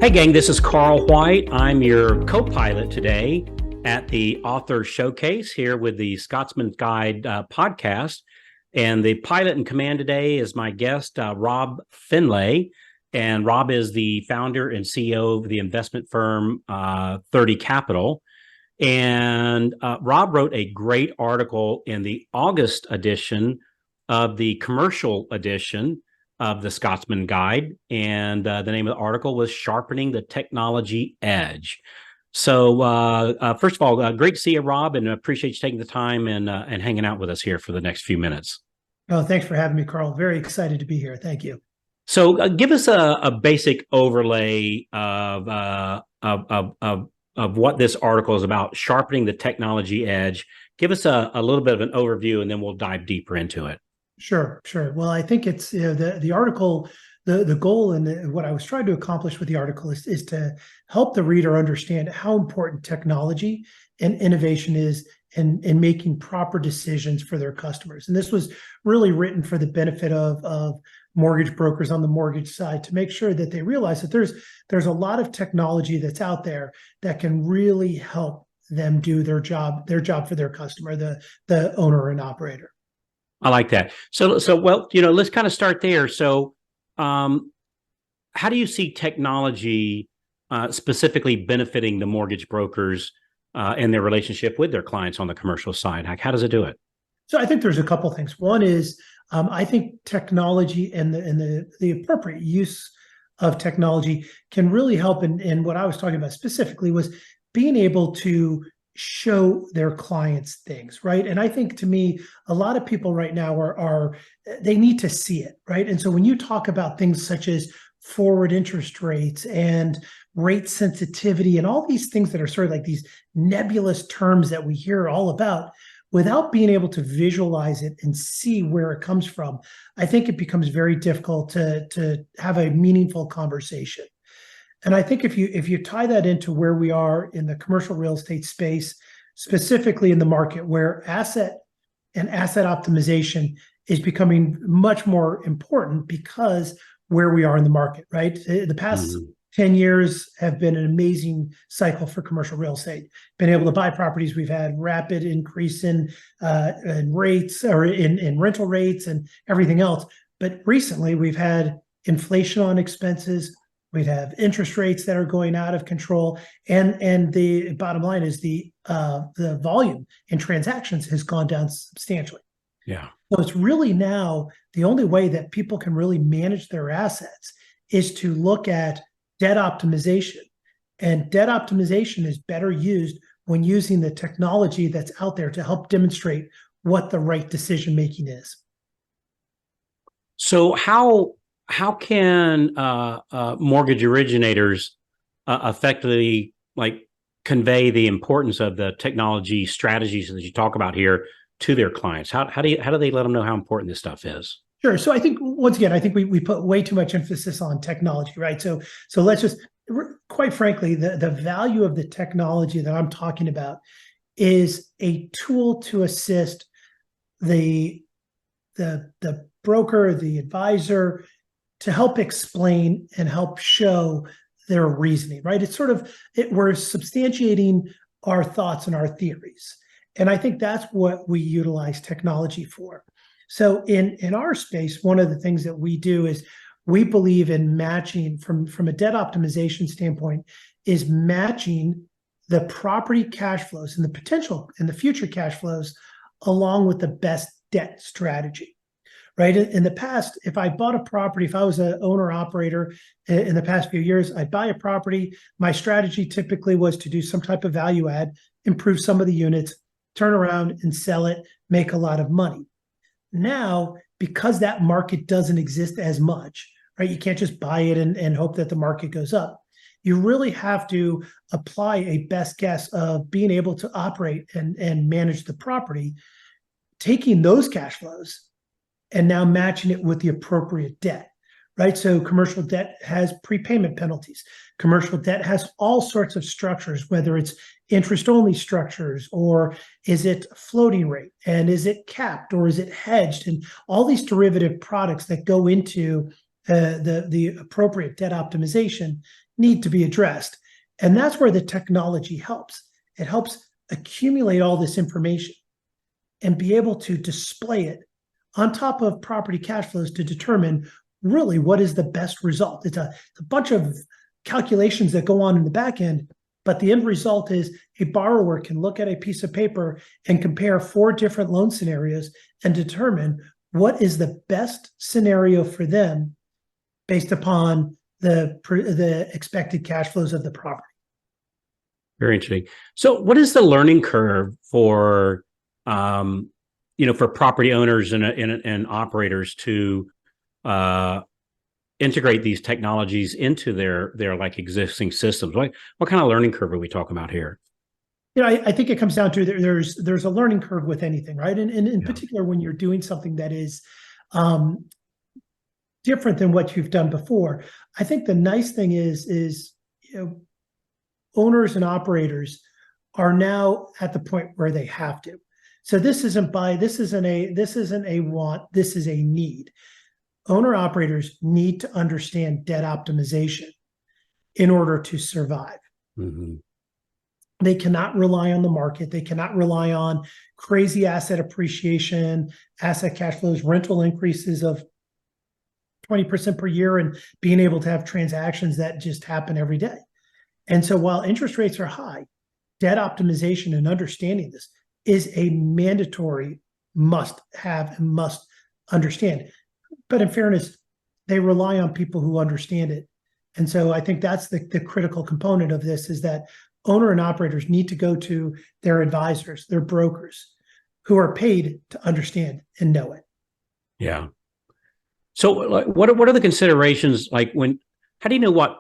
Hey gang, this is Carl White. I'm your co-pilot today at the Author Showcase here with the Scotsman Guide podcast. And the pilot in command today is my guest, Rob Finlay. And Rob is the founder and CEO of the investment firm 30 Capital. And Rob wrote a great article in the August edition of the commercial edition of the Scotsman Guide. And the name of the article was Sharpening the Technology Edge. So first of all, great to see you, Rob, and appreciate you taking the time and hanging out with us here for the next few minutes. Oh, thanks for having me, Carl. Very excited to be here. Thank you. So give us a basic overlay of what this article is about, Sharpening the Technology Edge. Give us a little bit of an overview, and then we'll dive deeper into it. Sure. Well, I think it's the article, the goal and what I was trying to accomplish with the article is to help the reader understand how important technology and innovation is in making proper decisions for their customers. And this was really written for the benefit of mortgage brokers on the mortgage side to make sure that they realize that there's a lot of technology that's out there that can really help them do their job for their customer, the owner and operator. I like that. So well, let's kind of start there. So how do you see technology specifically benefiting the mortgage brokers and their relationship with their clients on the commercial side? How does it do it? So I think there's a couple things. One is I think technology and the appropriate use of technology can really help. And what I was talking about specifically was being able to show their clients things, right? And I think, to me, a lot of people right now are they need to see it, right? And so when you talk about things such as forward interest rates and rate sensitivity and all these things that are sort of like these nebulous terms that we hear all about, without being able to visualize it and see where it comes from, I think it becomes very difficult to have a meaningful conversation. And I think if you tie that into where we are in the commercial real estate space, specifically in the market where asset optimization is becoming much more important because where we are in the market, right? The past 10 years have been an amazing cycle for commercial real estate. Been able to buy properties. We've had rapid increase in rates or in rental rates and everything else. But recently we've had inflation on expenses. We'd have interest rates that are going out of control, and the bottom line is the volume in transactions has gone down substantially. Yeah. So it's really now the only way that people can really manage their assets is to look at debt optimization, and debt optimization is better used when using the technology that's out there to help demonstrate what the right decision making is. So how can mortgage originators effectively convey the importance of the technology strategies that you talk about here to their clients? How do they let them know how important this stuff is? Sure. So I think, once again, we put way too much emphasis on technology, right? So let's just, quite frankly, the value of the technology that I'm talking about is a tool to assist the broker, the advisor, to help explain and help show their reasoning, right? It's we're substantiating our thoughts and our theories. And I think that's what we utilize technology for. So in our space, one of the things that we do is we believe in matching from a debt optimization standpoint, is matching the property cash flows and the potential and the future cash flows along with the best debt strategy. Right. In the past, if I bought a property, if I was an owner operator in the past few years, I'd buy a property. My strategy typically was to do some type of value add, improve some of the units, turn around and sell it, make a lot of money. Now, because that market doesn't exist as much, right? You can't just buy it and hope that the market goes up. You really have to apply a best guess of being able to operate and manage the property, taking those cash flows and now matching it with the appropriate debt, right? So commercial debt has prepayment penalties. Commercial debt has all sorts of structures, whether it's interest-only structures, or is it floating rate, and is it capped, or is it hedged, and all these derivative products that go into the appropriate debt optimization need to be addressed. And that's where the technology helps. It helps accumulate all this information and be able to display it on top of property cash flows to determine really what is the best result. It's a bunch of calculations that go on in the back end, but the end result is a borrower can look at a piece of paper and compare 4 different loan scenarios and determine what is the best scenario for them based upon the expected cash flows of the property. Very interesting. So what is the learning curve for, for property owners and operators to integrate these technologies into their like existing systems? What kind of learning curve are we talking about here? I think it comes down to there's a learning curve with anything, right? And in particular, when you're doing something that is different than what you've done before. I think the nice thing is owners and operators are now at the point where they have to. So this isn't a want, this is a need. Owner operators need to understand debt optimization in order to survive. Mm-hmm. They cannot rely on the market. They cannot rely on crazy asset appreciation, asset cash flows, rental increases of 20% per year, and being able to have transactions that just happen every day. And so while interest rates are high, debt optimization and understanding this is a mandatory must have and must understand. But in fairness, they rely on people who understand it. And so I think that's the critical component of this, is that owner and operators need to go to their advisors, their brokers, who are paid to understand and know it. Yeah. So what are the considerations, like how do you know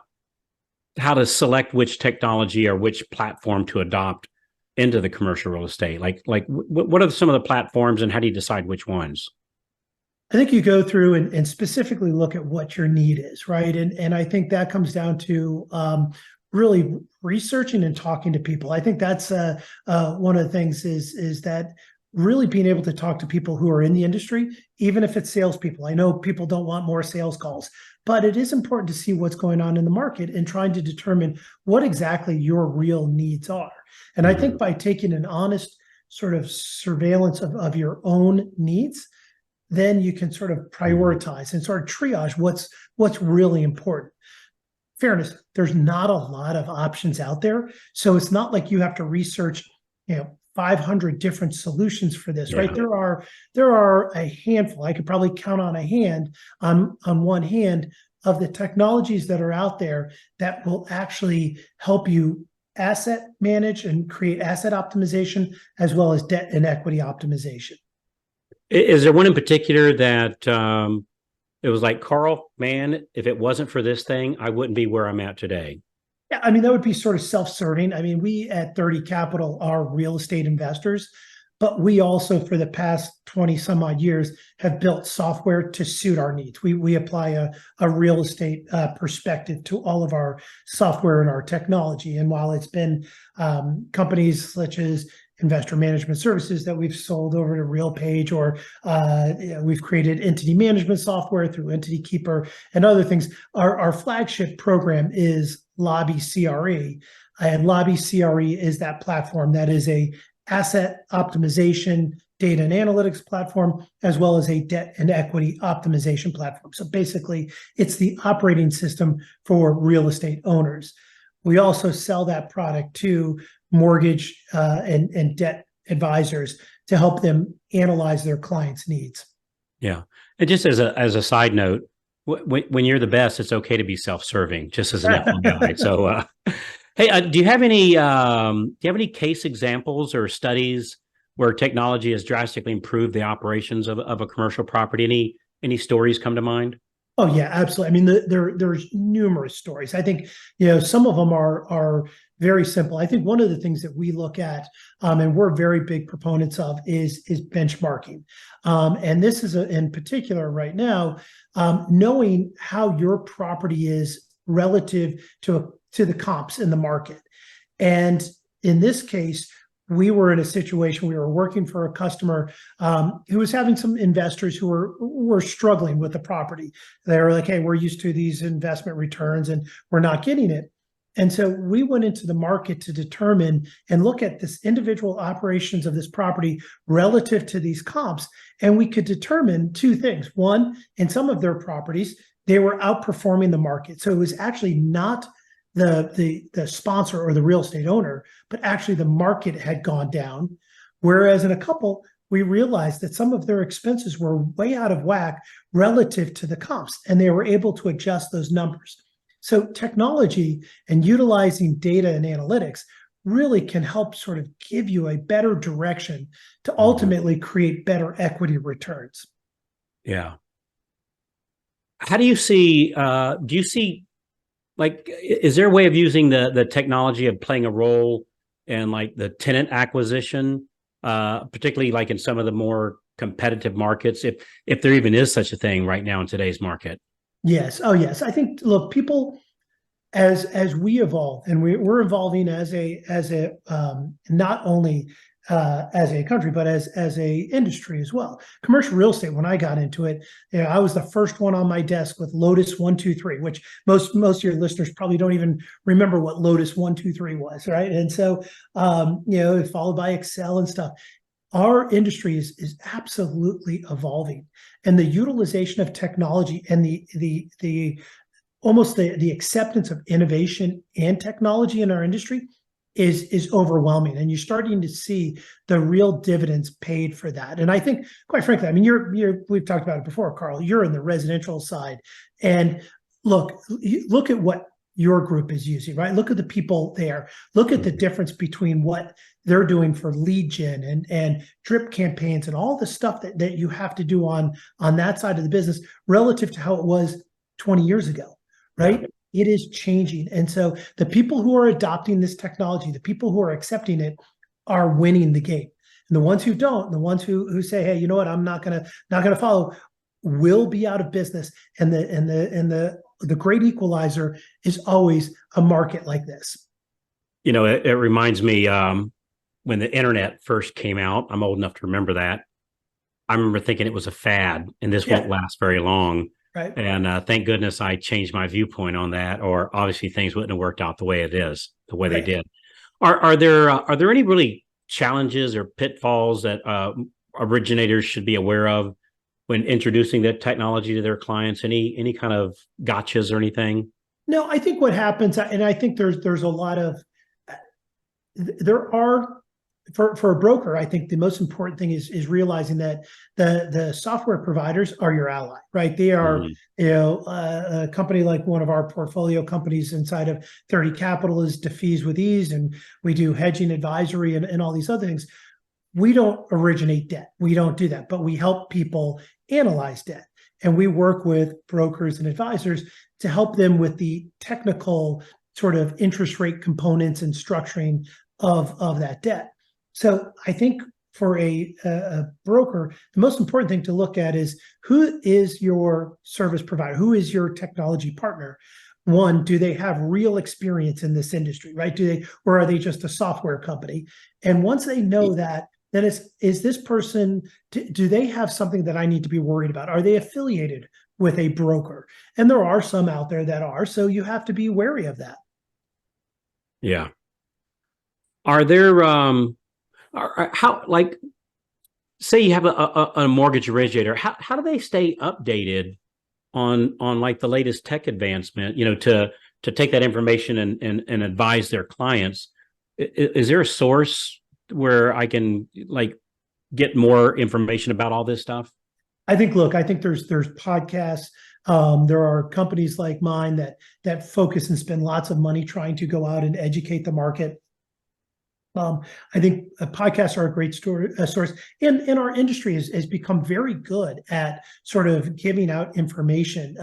how to select which technology or which platform to adopt into the commercial real estate? Like what are some of the platforms, and how do you decide which ones? I think you go through and specifically look at what your need is, right? And I think that comes down to really researching and talking to people. I think that's one of the things is that really being able to talk to people who are in the industry, even if it's salespeople. I know people don't want more sales calls, but it is important to see what's going on in the market and trying to determine what exactly your real needs are. And I think by taking an honest sort of surveillance of your own needs, then you can sort of prioritize and sort of triage what's really important. Fairness, there's not a lot of options out there. So it's not like you have to research, 500 different solutions for this, right? There are a handful. I could probably count on one hand of the technologies that are out there that will actually help you asset manage and create asset optimization, as well as debt and equity optimization. Is there one in particular that it was like, Carl, man, if it wasn't for this thing, I wouldn't be where I'm at today? Yeah, I mean, that would be sort of self-serving. I mean, we at 30 Capital are real estate investors, but we also, for the past 20 some odd years, have built software to suit our needs. We apply a real estate perspective to all of our software and our technology. And while it's been companies such as investor management services that we've sold over to RealPage, or we've created entity management software through Entity Keeper and other things, our flagship program is Lobby CRE. And Lobby CRE is that platform that is a asset optimization, data and analytics platform, as well as a debt and equity optimization platform. So basically, it's the operating system for real estate owners. We also sell that product to mortgage and debt advisors to help them analyze their clients' needs. Yeah. And just as a side note, when you're the best, it's okay to be self-serving, just as an FYI. So, hey, do you have any case examples or studies where technology has drastically improved the operations of a commercial property? Any stories come to mind? Oh yeah, absolutely. I mean, there's numerous stories. I think some of them are very simple. I think one of the things that we look at, and we're very big proponents of, is benchmarking. And this is in particular right now, knowing how your property is relative to the comps in the market. And in this case, we were in a situation, we were working for a customer who was having some investors who were struggling with the property. They were like, hey, we're used to these investment returns and we're not getting it. And so we went into the market to determine and look at this individual operations of this property relative to these comps. And we could determine two things. One, in some of their properties, they were outperforming the market. So it was actually not the sponsor or the real estate owner, but actually the market had gone down. Whereas in a couple, we realized that some of their expenses were way out of whack relative to the comps, and they were able to adjust those numbers. So technology and utilizing data and analytics really can help sort of give you a better direction to ultimately create better equity returns. Yeah. How do you see, like, is there a way of using the technology of playing a role in like the tenant acquisition, particularly like in some of the more competitive markets, if there even is such a thing right now in today's market? Yes. Oh, yes. I think, look, people, as we evolve, and we're evolving as a not only as a country, but as a industry as well. Commercial real estate, when I got into it, I was the first one on my desk with Lotus 123, which most of your listeners probably don't even remember what Lotus 123 was, right? And so, followed by Excel and stuff. Our industry is absolutely evolving, and the utilization of technology and the almost the acceptance of innovation and technology in our industry is overwhelming, and you're starting to see the real dividends paid for that. And I think, quite frankly, I mean, we've talked about it before, Carl. You're in the residential side, and look at what your group is using, right? Look at the people there. Look at the difference between what they're doing for lead gen and drip campaigns and all the stuff that you have to do on that side of the business relative to how it was 20 years ago, right? It is changing. And so the people who are adopting this technology, the people who are accepting it, are winning the game. And the ones who don't, the ones who say, hey, you know what, I'm not gonna follow, will be out of business. And the great equalizer is always a market like this. You know, it reminds me when the internet first came out. I'm old enough to remember that. I remember thinking it was a fad and this won't last very long. Right. And thank goodness I changed my viewpoint on that, or obviously things wouldn't have worked out the way they did. Are there any really challenges or pitfalls that originators should be aware of when introducing that technology to their clients? Any kind of gotchas or anything? No, I think what happens, and I think there's a lot of, there are, for a broker, I think the most important thing is realizing that the software providers are your ally, right? They are, a company like one of our portfolio companies inside of 30 Capital is Defease with Ease, and we do hedging advisory and all these other things. We don't originate debt. We don't do that, but we help people analyze debt. And we work with brokers and advisors to help them with the technical sort of interest rate components and structuring of that debt. So I think for a broker, the most important thing to look at is, who is your service provider? Who is your technology partner? One, do they have real experience in this industry, right? Or are they just a software company? And once they know that, then is this person, do they have something that I need to be worried about? Are they affiliated with a broker? And there are some out there that are, so you have to be wary of that. Yeah. Are there, how, like, say you have a mortgage originator, how do they stay updated on like the latest tech advancement, to take that information and advise their clients? Is there a source where I can like get more information about all this stuff? I think there's podcasts. There are companies like mine that focus and spend lots of money trying to go out and educate the market. I think podcasts are a great source, and our industry has become very good at sort of giving out information.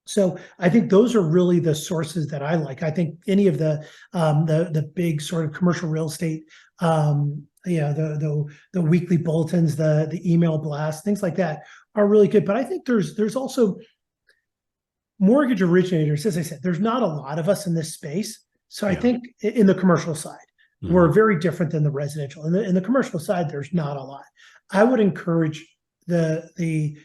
So I think those are really the sources that I like. I think any of the big sort of commercial real estate, the weekly bulletins, the email blasts, things like that are really good. But I think there's also mortgage originators. As I said, there's not a lot of us in this space. So I think in the commercial side, were very different than the residential. In the commercial side, there's not a lot. I would encourage the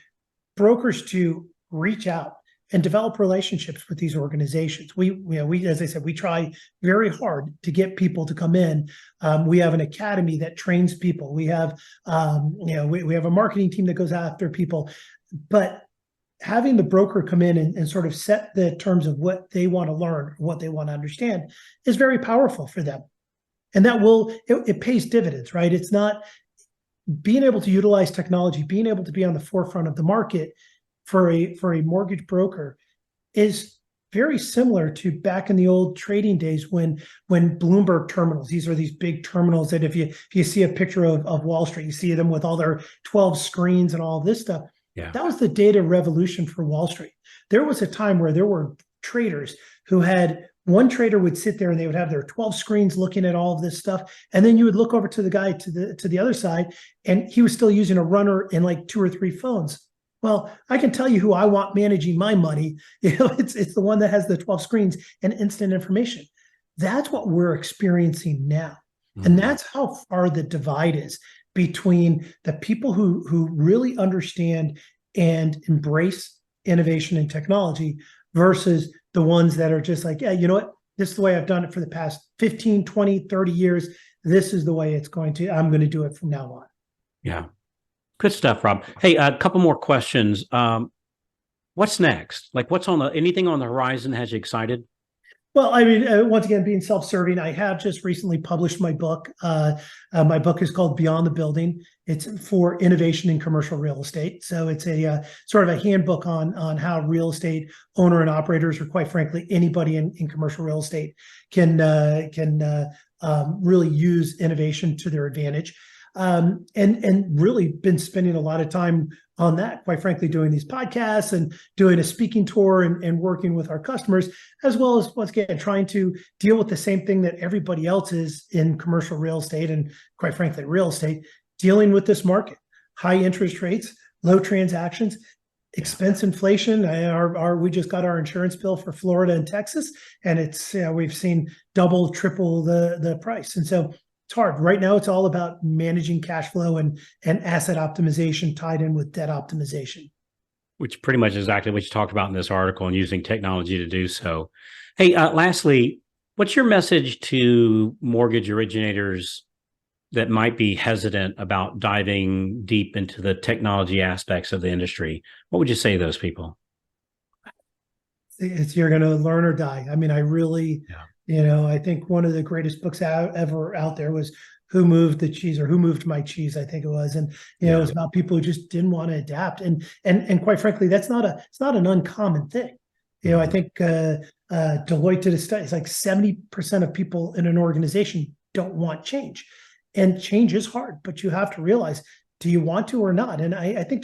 brokers to reach out and develop relationships with these organizations. We, as I said, we try very hard to get people to come in. We have an academy that trains people. We have, we have a marketing team that goes after people. But having the broker come in and sort of set the terms of what they want to learn, what they want to understand, is very powerful for them. And that it pays dividends, right? It's not being able to utilize technology, being able to be on the forefront of the market for a mortgage broker is very similar to back in the old trading days when Bloomberg terminals, these are these big terminals that if you see a picture of Wall Street, you see them with all their 12 screens and all this stuff. Yeah. That was the data revolution for Wall Street. There was a time where there were traders who had one trader would sit there and they would have their 12 screens looking at all of this stuff. And then you would look over to the guy to the other side, and he was still using a runner and like 2 or 3 phones. Well, I can tell you who I want managing my money. It's the one that has the 12 screens and instant information. That's what we're experiencing now. Mm-hmm. And that's how far the divide is between the people who really understand and embrace innovation and technology versus the ones that are just like, yeah, you know what? This is the way I've done it for the past 15, 20, 30 years. This is the way I'm going to do it from now on. Yeah. Good stuff, Rob. Hey, a couple more questions. What's next? Like what's anything on the horizon has you excited? Well, I mean, once again, being self-serving, I have just recently published my book. My book is called Beyond the Building. It's for innovation in commercial real estate. So it's a sort of a handbook on how real estate owner and operators, or quite frankly, anybody in commercial real estate can really use innovation to their advantage. And really been spending a lot of time on that, quite frankly, doing these podcasts and doing a speaking tour and working with our customers, as well as, once again, trying to deal with the same thing that everybody else is in commercial real estate and, quite frankly, real estate, dealing with this market, high interest rates, low transactions, expense inflation. We just got our insurance bill for Florida and Texas, and it's we've seen double, triple the price. And so it's hard. Right now, it's all about managing cash flow and asset optimization tied in with debt optimization. Which pretty much exactly what you talked about in this article, and using technology to do so. Hey, lastly, what's your message to mortgage originators that might be hesitant about diving deep into the technology aspects of the industry? What would you say to those people? You're going to learn or die. I mean, I really... Yeah. I think one of the greatest books ever out there was Who Moved the Cheese, or Who Moved My Cheese, I think it was. And, it was about people who just didn't want to adapt. And quite frankly, it's not an uncommon thing. I think Deloitte did a study. It's like 70% of people in an organization don't want change. And change is hard, but you have to realize, do you want to or not? And I think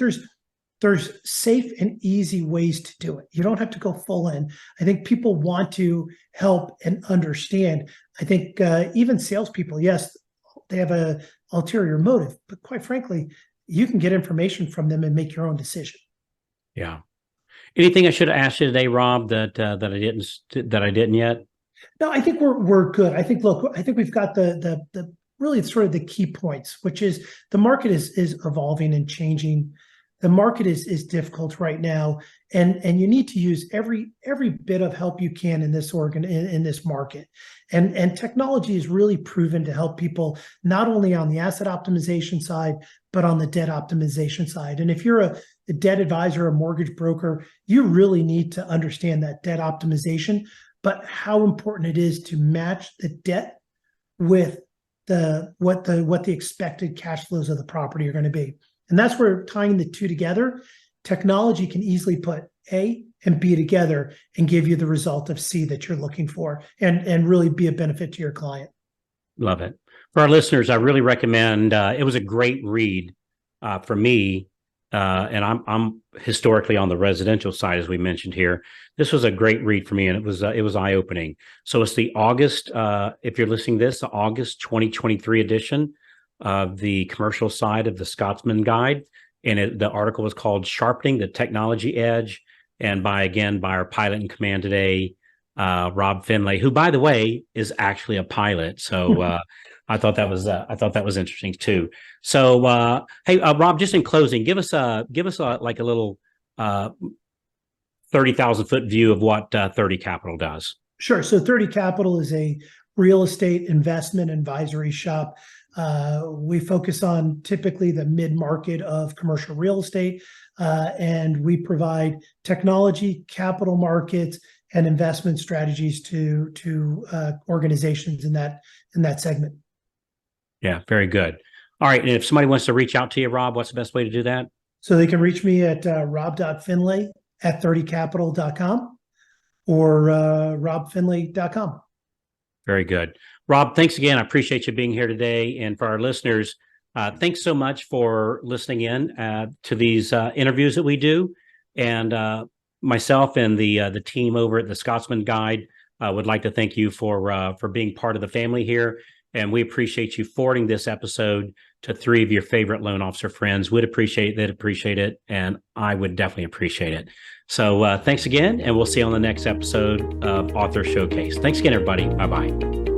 there's safe and easy ways to do it. You don't have to go full in. I think people want to help and understand. I think even salespeople, yes, they have a ulterior motive, but quite frankly, you can get information from them and make your own decision. Yeah. Anything I should have asked you today, Rob, that I didn't yet? No, I think we're good. I think we've got the really sort of the key points, which is the market is evolving and changing. The market is difficult right now, and you need to use every bit of help you can in this in this market. And technology is really proven to help people not only on the asset optimization side, but on the debt optimization side. And if you're a debt advisor, a mortgage broker, you really need to understand that debt optimization, but how important it is to match the debt with what the expected cash flows of the property are going to be. And that's where tying the two together, technology can easily put A and B together and give you the result of C that you're looking for, and really be a benefit to your client. Love it. For our listeners, I really recommend, it was a great read for me. And I'm historically on the residential side, as we mentioned here. This was a great read for me, and it was eye-opening. So it's the August, if you're listening to this, the August 2023 edition of the commercial side of the Scotsman Guide. And the article was called Sharpening the Technology Edge. And by our pilot in command today, Rob Finlay, who, by the way, is actually a pilot. So I thought that was interesting too. So hey, Rob, just in closing, give us like a little 30,000-foot view of what 30 Capital does. Sure. So 30 Capital is a real estate investment advisory shop. We focus on typically the mid-market of commercial real estate, and we provide technology, capital markets, and investment strategies to organizations in that segment. Yeah, very good. All right. And if somebody wants to reach out to you, Rob, what's the best way to do that? So they can reach me at rob.finlay@30capital.com or robfinlay.com. Very good. Rob, thanks again. I appreciate you being here today. And for our listeners, thanks so much for listening in to these interviews that we do. And myself and the team over at the Scotsman Guide would like to thank you for being part of the family here. And we appreciate you forwarding this episode to 3 of your favorite loan officer friends. They'd appreciate it. And I would definitely appreciate it. So thanks again. And we'll see you on the next episode of Author Showcase. Thanks again, everybody. Bye-bye.